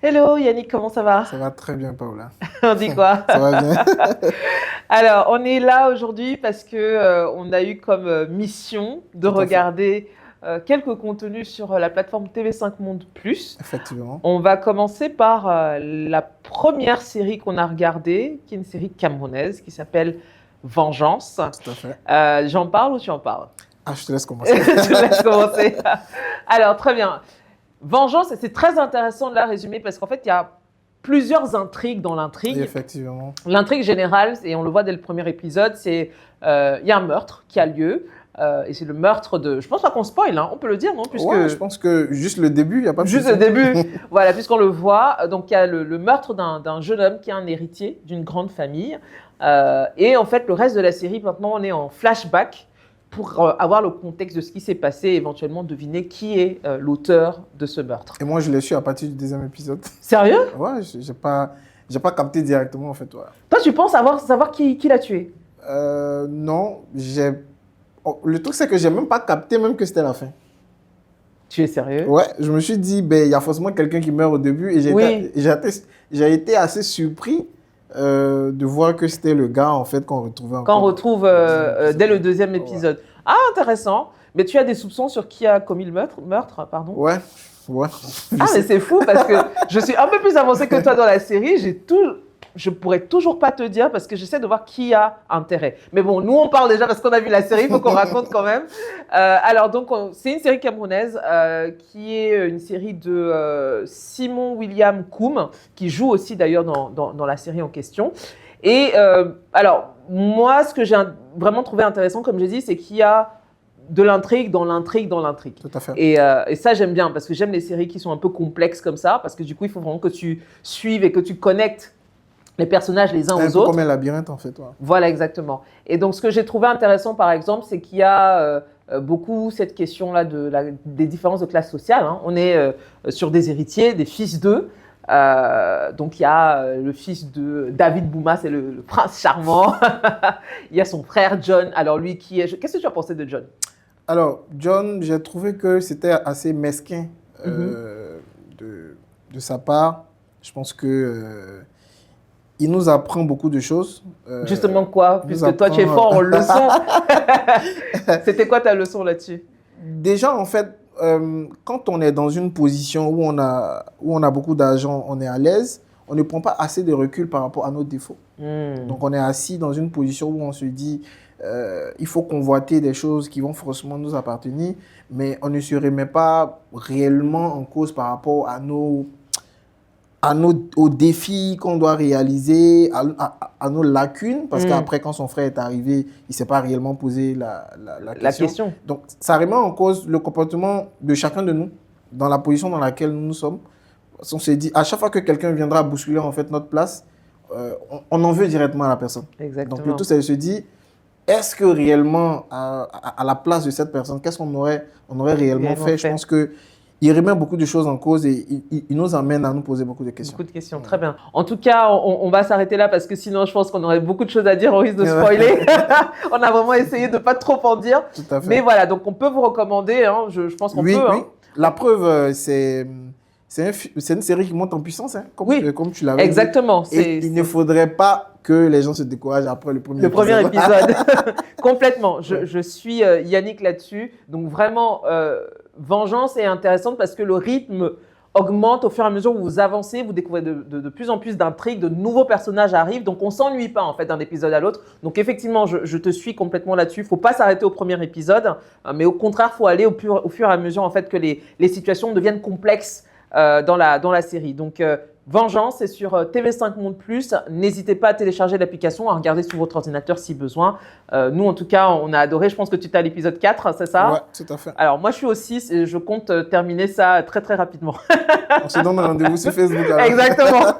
Hello Yannick, comment ça va? Ça va très bien, Paola. On dit quoi? Ça va bien. Alors, on est là aujourd'hui parce que on a eu comme mission de Tout à fait. regarder quelques contenus sur la plateforme TV5 Monde Plus. Effectivement. On va commencer par la première série qu'on a regardée, qui est une série camerounaise qui s'appelle Vengeance. Tout à fait. J'en parle ou tu en parles? Ah, je te laisse commencer. Je te laisse commencer. Alors, très bien. Vengeance, c'est très intéressant de la résumer parce qu'en fait, il y a plusieurs intrigues dans Et l'intrigue. effectivement. L'intrigue générale, et on le voit dès le premier épisode, c'est il y a un meurtre qui a lieu. Et c'est le meurtre de... Je pense pas qu'on spoil, hein, on peut le dire, non? Puisque... Ouais, je pense que juste le début, il n'y a pas de Juste souci. le début, voilà, puisqu'on le voit. Donc, il y a le meurtre d'un jeune homme qui est un héritier d'une grande famille. Et en fait, le reste de la série, maintenant, on est en flashback pour avoir le contexte de ce qui s'est passé et éventuellement deviner qui est l'auteur de ce meurtre. Et moi, je l'ai su à partir du deuxième épisode. Sérieux? Ouais, j'ai pas capté directement, en fait. Ouais. Toi, tu penses savoir qui l'a tué? Non, le truc, c'est que j'ai même pas capté même que c'était la fin. Tu es sérieux? Ouais, je me suis dit, ben, il y a forcément quelqu'un qui meurt au début et Oui. j'ai été assez surpris de voir que c'était le gars, en fait, qu'on retrouvait Qu'on encore. retrouve dès le deuxième épisode. Ah, intéressant. Mais tu as des soupçons sur qui a commis le meurtre, pardon? Ouais, ouais. Ah, mais c'est fou parce que je suis un peu plus avancée que toi dans la série. Je pourrais toujours pas te dire parce que j'essaie de voir qui a intérêt. Mais bon, nous on parle déjà parce qu'on a vu la série, il faut qu'on raconte quand même. Alors donc, c'est une série camerounaise qui est une série de Simon William Coum, qui joue aussi d'ailleurs dans la série en question. Et alors, moi, ce que j'ai vraiment trouvé intéressant, comme j'ai dit, c'est qu'il y a de l'intrigue dans l'intrigue dans l'intrigue. Tout à fait. Et ça, j'aime bien parce que j'aime les séries qui sont un peu complexes comme ça, parce que du coup, il faut vraiment que tu suives et que tu connectes les personnages les uns Un aux peu autres. comme un labyrinthe, en fait. Ouais. Voilà, exactement. Et donc, ce que j'ai trouvé intéressant, par exemple, c'est qu'il y a beaucoup cette question-là des différences de classe sociale. Hein. On est sur des héritiers, des fils d'eux. Donc, il y a le fils de David Bouma, c'est le prince charmant. Il y a son frère John. Alors, lui qui est... Qu'est-ce que tu as pensé de John? Alors, John, j'ai trouvé que c'était assez mesquin de sa part. Je pense que il nous apprend beaucoup de choses. Justement quoi? Puisque toi, tu es fort en leçons. C'était quoi ta leçon là-dessus? Déjà, en fait, quand on est dans une position où on a beaucoup d'argent, on est à l'aise, on ne prend pas assez de recul par rapport à nos défauts. Donc, on est assis dans une position où on se dit, il faut convoiter des choses qui vont forcément nous appartenir, mais on ne se remet pas réellement en cause par rapport aux défis qu'on doit réaliser, à nos lacunes, parce qu'après, quand son frère est arrivé, il ne s'est pas réellement posé la question. Donc, ça remet en cause le comportement de chacun de nous, dans la position dans laquelle nous sommes. On se dit, à chaque fois que quelqu'un viendra bousculer en fait notre place, on en veut directement à la personne. Exactement. Donc, le tout, c'est de se dire, est-ce que réellement, à la place de cette personne, qu'est-ce qu'on aurait réellement fait? Je pense que il remet beaucoup de choses en cause et il nous amène à nous poser beaucoup de questions. Beaucoup de questions, très bien. En tout cas, on va s'arrêter là parce que sinon, je pense qu'on aurait beaucoup de choses à dire au risque de spoiler. On a vraiment essayé de ne pas trop en dire. Tout à fait. Mais voilà, donc on peut vous recommander, hein, je pense qu'on peut. Oui. Hein. La preuve, c'est une série qui monte en puissance, hein, comme tu l'avais dit. Exactement. Et il ne faudrait pas que les gens se découragent après le premier épisode. Complètement. Je suis Yannick là-dessus. Donc vraiment, Vengeance est intéressante parce que le rythme augmente au fur et à mesure où vous avancez, vous découvrez de plus en plus d'intrigues, de nouveaux personnages arrivent, donc on ne s'ennuie pas en fait d'un épisode à l'autre. Donc effectivement, je te suis complètement là-dessus. Il ne faut pas s'arrêter au premier épisode, mais au contraire, il faut aller au fur et à mesure en fait que les situations deviennent complexes dans la série. Donc Vengeance, c'est sur TV5 Monde Plus. N'hésitez pas à télécharger l'application, à regarder sur votre ordinateur si besoin. Nous, en tout cas, on a adoré. Je pense que tu es à l'épisode 4, c'est ça? Ouais, tout à fait. Alors, moi, je suis au 6 et je compte terminer ça très, très rapidement. On se donne rendez-vous sur Facebook. Alors. Exactement.